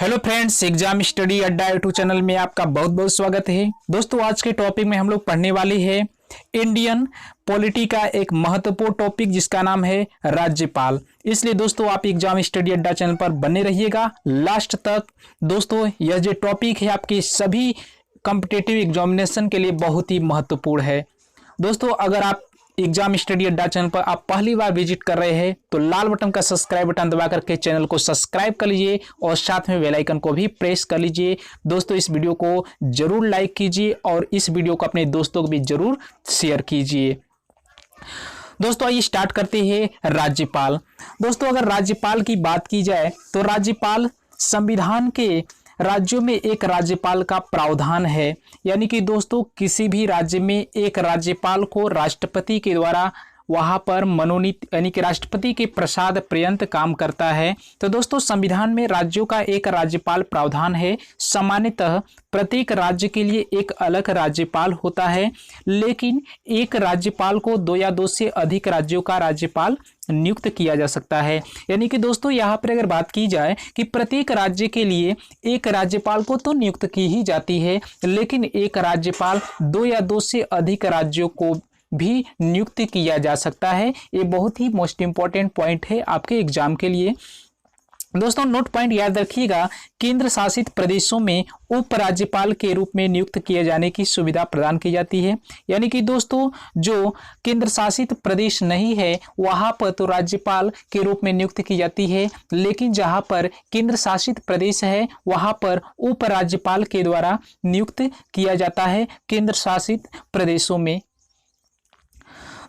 Hello friends, exam study अड्डा YouTube channel में आपका बहुत बहुत स्वागत है। दोस्तों, आज के टॉपिक में हम लोग पढ़ने वाले हैं इंडियन पॉलिटी का एक महत्वपूर्ण टॉपिक जिसका नाम है राज्यपाल। इसलिए दोस्तों आप एग्जाम स्टडी अड्डा चैनल पर बने रहिएगा लास्ट तक। दोस्तों, यह जो टॉपिक है आपके सभी कॉम्पिटिटिव एग्जामिनेशन के लिए बहुत ही महत्वपूर्ण है। दोस्तों, अगर आप एग्जाम स्टडी अड्डा चैनल पर आप पहली बार विजिट कर रहे हैं तो लाल बटन का सब्सक्राइब बटन दबा करके चैनल को सब्सक्राइब कर लीजिए और साथ में बेल आइकन को भी प्रेस कर लीजिए। दोस्तों, इस वीडियो को जरूर लाइक कीजिए और इस वीडियो को अपने दोस्तों को भी जरूर शेयर कीजिए। दोस्तों, आइए स्टार्ट करते हैं राज्यपाल। दोस्तों, अगर राज्यपाल की बात की जाए तो राज्यपाल संविधान के राज्यों में एक राज्यपाल का प्रावधान है। यानी कि दोस्तों किसी भी राज्य में एक राज्यपाल को राष्ट्रपति के द्वारा वहां पर मनोनीत यानी कि राष्ट्रपति के प्रसाद पर्यंत काम करता है। तो दोस्तों संविधान में राज्यों का एक राज्यपाल प्रावधान है। सामान्यतः प्रत्येक राज्य के लिए एक अलग राज्यपाल होता है, लेकिन एक राज्यपाल को दो या दो से अधिक राज्यों का राज्यपाल नियुक्त किया जा सकता है। यानी कि दोस्तों यहाँ पर अगर बात की जाए कि प्रत्येक राज्य के लिए एक राज्यपाल को तो नियुक्त की ही जाती है, लेकिन एक राज्यपाल दो या दो से अधिक राज्यों को भी नियुक्त किया जा सकता है। ये बहुत ही मोस्ट इंपॉर्टेंट पॉइंट है आपके एग्जाम के लिए। दोस्तों नोट पॉइंट याद रखिएगा, केंद्र शासित प्रदेशों में उपराज्यपाल के रूप में नियुक्त किए जाने की सुविधा प्रदान की जाती है। यानी कि दोस्तों जो केंद्र शासित प्रदेश नहीं है वहां पर तो राज्यपाल के रूप में नियुक्त की जाती है, लेकिन जहां पर केंद्र शासित प्रदेश है वहां पर उपराज्यपाल के द्वारा नियुक्त किया जाता है केंद्र शासित प्रदेशों में।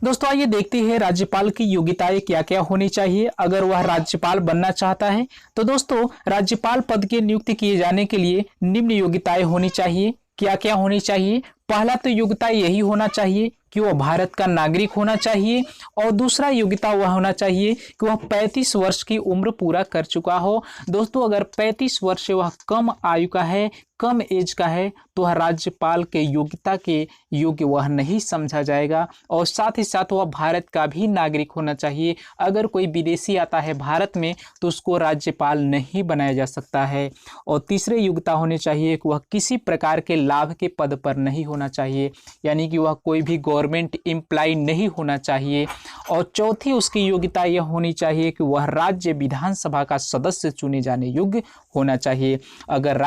दोस्तों आइए देखते हैं राज्यपाल की योग्यताएं क्या क्या होनी चाहिए अगर वह राज्यपाल बनना चाहता है। तो दोस्तों राज्यपाल पद के नियुक्त किए जाने के लिए निम्न योग्यताएं होनी चाहिए। क्या क्या होनी चाहिए? पहला तो योग्यता यही होना चाहिए कि वह भारत का नागरिक होना चाहिए, और दूसरा योग्यता वह होना चाहिए कि वह 35 वर्ष की उम्र पूरा कर चुका हो। दोस्तों अगर 35 वर्ष से वह कम आयु का है, कम एज का है, तो वह राज्यपाल के योग्यता के योग्य वह नहीं समझा जाएगा। और साथ ही साथ वह भारत का भी नागरिक होना चाहिए। अगर कोई विदेशी आता है भारत में तो उसको राज्यपाल नहीं बनाया जा सकता है। और तीसरे योग्यता होनी चाहिए कि वह किसी प्रकार के लाभ के पद पर नहीं होना चाहिए, यानी कि वह कोई भी गवर्नमेंट एम्प्लॉय नहीं होना चाहिए। और चौथी उसकी योग्यता यह होनी चाहिए कि वह राज्य विधानसभा का सदस्य चुने जाने योग्य होना चाहिए। अगर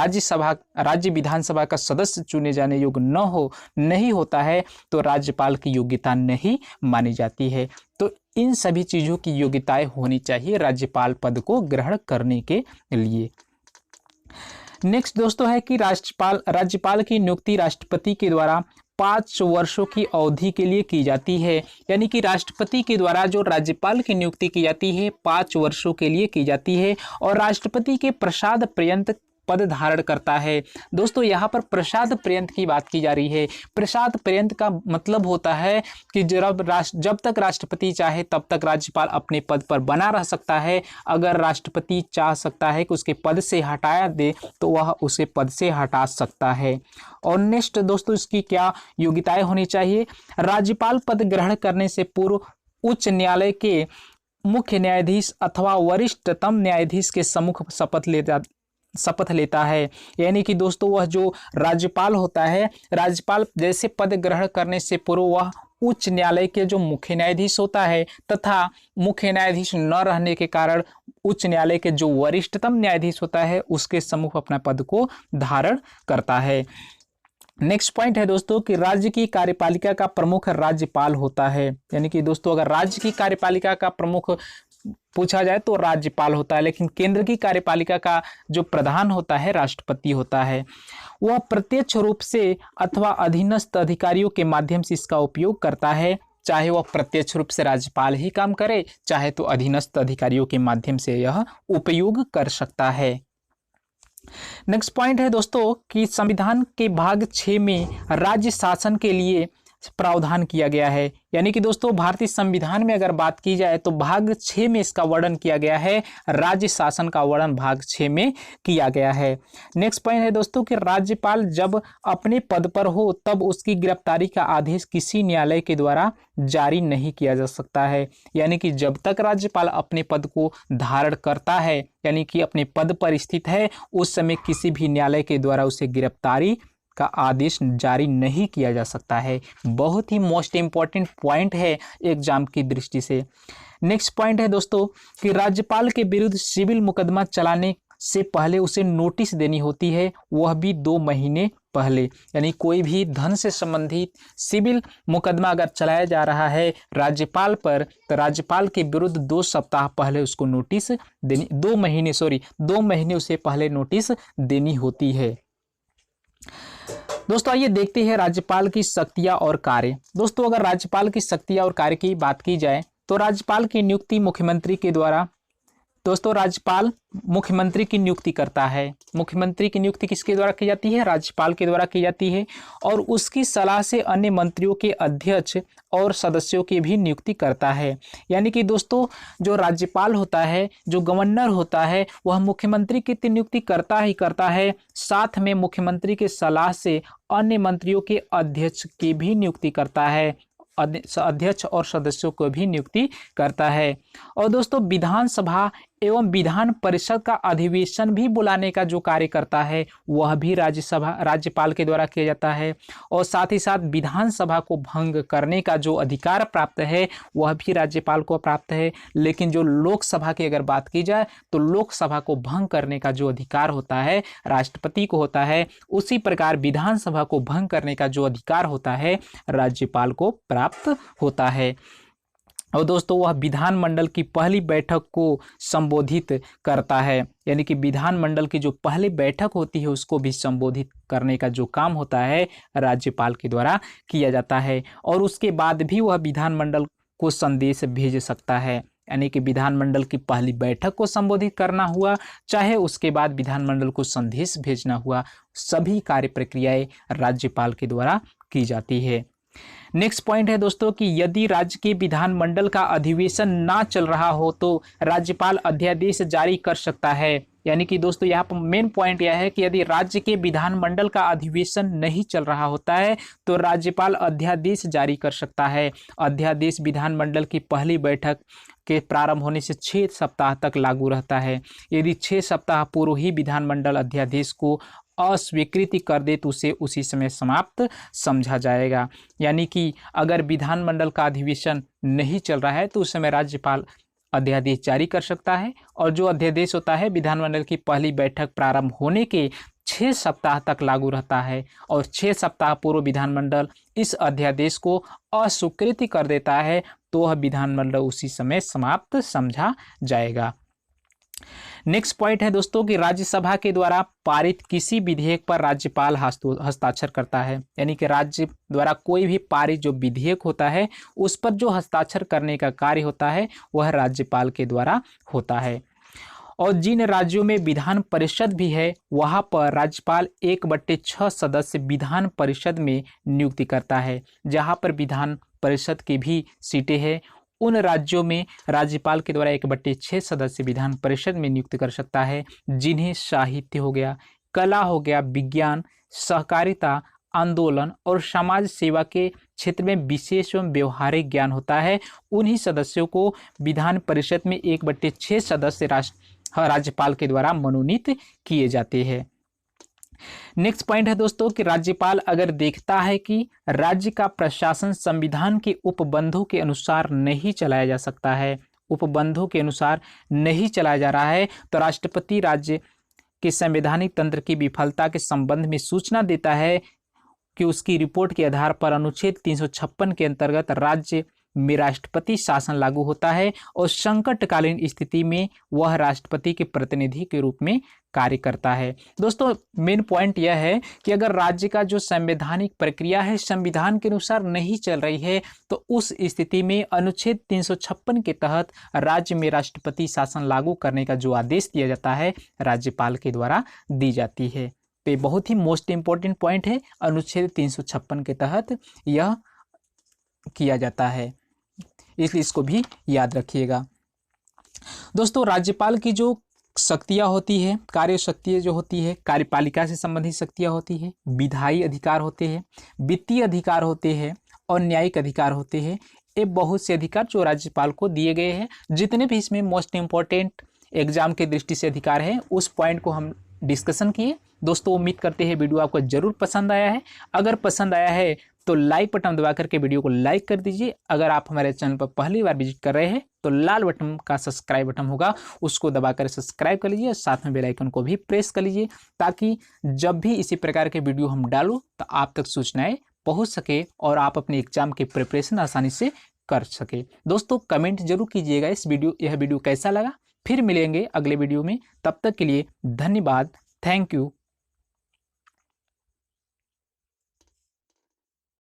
राज्य विधानसभा का सदस्य चुने जाने योग्य नहीं होता है तो राज्यपाल की योग्यता नहीं मानी जाती है। तो इन सभी चीजों की योग्यताएं होनी चाहिए राज्यपाल पद को ग्रहण करने के लिए। नेक्स्ट दोस्तों है कि राज्यपाल की नियुक्ति राष्ट्रपति के द्वारा 5 वर्षों की अवधि के लिए की जाती है। यानी कि राष्ट्रपति के द्वारा जो राज्यपाल की नियुक्ति की जाती है 5 वर्षों के लिए की जाती है, और राष्ट्रपति के प्रसाद पर्यंत पद धारण करता है। दोस्तों यहाँ पर प्रसाद पर्यंत की बात की जा रही है। प्रसाद पर्यंत का मतलब होता है कि जब तक राष्ट्रपति चाहे तब तक राज्यपाल अपने पद पर बना रह सकता है। अगर राष्ट्रपति चाह सकता है कि उसके पद से हटाया दे तो वह उसे पद से हटा सकता है। और नेक्स्ट दोस्तों इसकी क्या योग्यताएं होनी चाहिए? राज्यपाल पद ग्रहण करने से पूर्व उच्च न्यायालय के मुख्य न्यायाधीश अथवा वरिष्ठतम न्यायाधीश के सम्मुख शपथ लेता है। यानी कि दोस्तों वह जो राज्यपाल होता है, राज्यपाल जैसे पद ग्रहण करने से पूर्व वह उच्च न्यायालय के जो मुख्य न्यायाधीश होता है तथा मुख्य न्यायाधीश न रहने के कारण उच्च न्यायालय के जो वरिष्ठतम न्यायाधीश होता है उसके सम्मुख अपना पद को धारण करता है। नेक्स्ट पॉइंट है दोस्तों कि राज्य की कार्यपालिका का प्रमुख राज्यपाल होता है। यानी कि दोस्तों अगर राज्य की कार्यपालिका का प्रमुख पूछा जाए तो राज्यपाल होता है, लेकिन केंद्र की कार्यपालिका का जो प्रधान होता है राष्ट्रपति होता है। वह प्रत्यक्ष रूप से अथवा अधीनस्थ अधिकारियों के माध्यम से इसका उपयोग करता है, चाहे वह प्रत्यक्ष रूप से राज्यपाल ही काम करे चाहे तो अधीनस्थ अधिकारियों के माध्यम से यह उपयोग कर सकता है। नेक्स्ट पॉइंट है दोस्तों कि संविधान के भाग 6 में राज्य शासन के लिए प्रावधान किया गया है। यानी कि दोस्तों भारतीय संविधान में अगर बात की जाए तो भाग 6 में इसका वर्णन किया गया है, राज्य शासन का वर्णन भाग 6 में किया गया है। नेक्स्ट पॉइंट है दोस्तों कि राज्यपाल जब अपने पद पर हो तब उसकी गिरफ्तारी का आदेश किसी न्यायालय के द्वारा जारी नहीं किया जा सकता है। यानी कि जब तक राज्यपाल अपने पद को धारण करता है, यानी कि अपने पद पर स्थित है, उस समय किसी भी न्यायालय के द्वारा उसे गिरफ्तारी का आदेश जारी नहीं किया जा सकता है। बहुत ही मोस्ट इंपॉर्टेंट पॉइंट है एग्जाम की दृष्टि से। नेक्स्ट पॉइंट है दोस्तों कि राज्यपाल के विरुद्ध सिविल मुकदमा चलाने से पहले उसे नोटिस देनी होती है, वह भी 2 महीने पहले। यानी कोई भी धन से संबंधित सिविल मुकदमा अगर चलाया जा रहा है राज्यपाल पर, तो राज्यपाल के विरुद्ध 2 सप्ताह पहले उसको नोटिस देनी, 2 महीने उसे पहले नोटिस देनी होती है। दोस्तों आइए देखते हैं राज्यपाल की शक्तियां और कार्य। दोस्तों अगर राज्यपाल की शक्तियां और कार्य की बात की जाए तो राज्यपाल की नियुक्ति मुख्यमंत्री के द्वारा, दोस्तों राज्यपाल मुख्यमंत्री की नियुक्ति करता है। मुख्यमंत्री की नियुक्ति किसके द्वारा की जाती है? राज्यपाल के द्वारा की जाती है, और उसकी सलाह से अन्य मंत्रियों के अध्यक्ष और सदस्यों की भी नियुक्ति करता है। यानी कि दोस्तों जो राज्यपाल होता है, जो गवर्नर होता है, वह मुख्यमंत्री की नियुक्ति करता ही करता है, साथ में मुख्यमंत्री के सलाह से अन्य मंत्रियों के अध्यक्ष की भी नियुक्ति करता है, अध्यक्ष और सदस्यों को भी नियुक्ति करता है। और दोस्तों विधानसभा एवं विधान परिषद का अधिवेशन भी बुलाने का जो कार्य करता है वह भी राज्यपाल के द्वारा किया जाता है, और साथ ही साथ विधानसभा को भंग करने का जो अधिकार प्राप्त है वह भी राज्यपाल को प्राप्त है। लेकिन जो लोकसभा की अगर बात की जाए तो लोकसभा को भंग करने का जो अधिकार होता है राष्ट्रपति को होता है, उसी प्रकार विधानसभा को भंग करने का जो अधिकार होता है राज्यपाल को प्राप्त होता है। और दोस्तों वह विधानमंडल की पहली बैठक को संबोधित करता है, यानी कि विधानमंडल की जो पहली बैठक होती है उसको भी संबोधित करने का जो काम होता है राज्यपाल के द्वारा किया जाता है। और उसके बाद भी वह विधानमंडल को संदेश भेज सकता है, यानी कि विधानमंडल की पहली बैठक को संबोधित करना हुआ, चाहे उसके बाद विधानमंडल को संदेश भेजना हुआ, सभी कार्य प्रक्रियाएं राज्यपाल के द्वारा की जाती है। नेक्स्ट पॉइंट है दोस्तों कि यदि राज्य के विधानमंडल का अधिवेशन ना चल रहा हो तो राज्यपाल अध्यादेश जारी कर सकता है। यानी कि दोस्तों यहाँ पर मेन पॉइंट यह है कि यदि राज्य के विधानमंडल का अधिवेशन नहीं चल रहा होता है तो राज्यपाल अध्यादेश जारी कर सकता है। अध्यादेश विधानमंडल की पहली बैठक के प्रारंभ होने से 6 सप्ताह तक लागू रहता है। यदि 6 सप्ताह पूर्व ही विधानमंडल अध्यादेश को अस्वीकृति कर दे तो उसे उसी समय समाप्त समझा जाएगा। यानी कि अगर विधानमंडल का अधिवेशन नहीं चल रहा है तो उस समय राज्यपाल अध्यादेश जारी कर सकता है, और जो अध्यादेश होता है विधानमंडल की पहली बैठक प्रारंभ होने के 6 सप्ताह तक लागू रहता है, और 6 सप्ताह पूर्व विधानमंडल इस अध्यादेश को अस्वीकृति कर देता है तो वह विधानमंडल उसी समय समाप्त समझा जाएगा। नेक्स्ट पॉइंट है दोस्तों कि राज्यसभा के द्वारा पारित किसी विधेयक पर राज्यपाल हस्ताक्षर करता है। यानी कि राज्य द्वारा कोई भी पारित जो विधेयक होता है उस पर जो हस्ताक्षर करने का कार्य होता है वह राज्यपाल के द्वारा होता है। और जिन राज्यों में विधान परिषद भी है वहां पर राज्यपाल 1/6 सदस्य विधान परिषद में नियुक्ति करता है। जहां पर विधान परिषद की भी सीटें हैं उन राज्यों में राज्यपाल के द्वारा 1/6 सदस्य विधान परिषद में नियुक्त कर सकता है, जिन्हें साहित्य हो गया, कला हो गया, विज्ञान, सहकारिता, आंदोलन और समाज सेवा के क्षेत्र में विशेष एवं व्यवहारिक ज्ञान होता है। उन्हीं सदस्यों को विधान परिषद में 1/6 सदस्य राज्यपाल के द्वारा मनोनीत किए जाते हैं। नेक्स्ट पॉइंट है दोस्तों कि राज्यपाल अगर देखता है कि राज्य का प्रशासन संविधान के उपबंधों के अनुसार नहीं चलाया जा सकता है, उपबंधों के अनुसार नहीं चलाया जा रहा है, तो राष्ट्रपति राज्य के संवैधानिक तंत्र की विफलता के संबंध में सूचना देता है कि उसकी रिपोर्ट के आधार पर अनुच्छेद 356 के अंतर्गत राज्य में राष्ट्रपति शासन लागू होता है, और संकटकालीन स्थिति में वह राष्ट्रपति के प्रतिनिधि के रूप में कार्य करता है। दोस्तों मेन पॉइंट यह है कि अगर राज्य का जो संवैधानिक प्रक्रिया है संविधान के अनुसार नहीं चल रही है तो उस स्थिति में अनुच्छेद 356 के तहत राज्य में राष्ट्रपति शासन लागू करने का जो आदेश दिया जाता है राज्यपाल के द्वारा दी जाती है। तो बहुत ही मोस्ट इंपॉर्टेंट पॉइंट है, अनुच्छेद 356 के तहत यह किया जाता है, इसलिए इसको भी याद रखिएगा। दोस्तों, राज्यपाल की जो शक्तियाँ होती है, कार्य शक्तियाँ जो होती है, कार्यपालिका से संबंधित शक्तियाँ होती है, विधायी अधिकार होते हैं, वित्तीय अधिकार होते हैं और न्यायिक अधिकार होते हैं। ये बहुत से अधिकार जो राज्यपाल को दिए गए हैं। जितने भी इसमें मोस्ट इम्पॉर्टेंट एग्जाम के दृष्टि से अधिकार हैं, उस पॉइंट को हम डिस्कशन किए। दोस्तों, उम्मीद करते हैं वीडियो आपको जरूर पसंद आया है। अगर पसंद आया है तो लाइक बटन दबा करके वीडियो को लाइक कर दीजिए। अगर आप हमारे चैनल पर पहली बार विजिट कर रहे हैं तो लाल बटन का सब्सक्राइब बटन होगा, उसको दबाकर सब्सक्राइब कर लीजिए, साथ में बेल आइकन को भी प्रेस कर लीजिए, ताकि जब भी इसी प्रकार के वीडियो हम डालूं तो आप तक सूचनाएं पहुंच सके और आप अपने एग्जाम की प्रिपरेशन आसानी से कर सके। दोस्तों, कमेंट जरूर कीजिएगा यह वीडियो कैसा लगा। फिर मिलेंगे अगले वीडियो में, तब तक के लिए धन्यवाद। Thank you.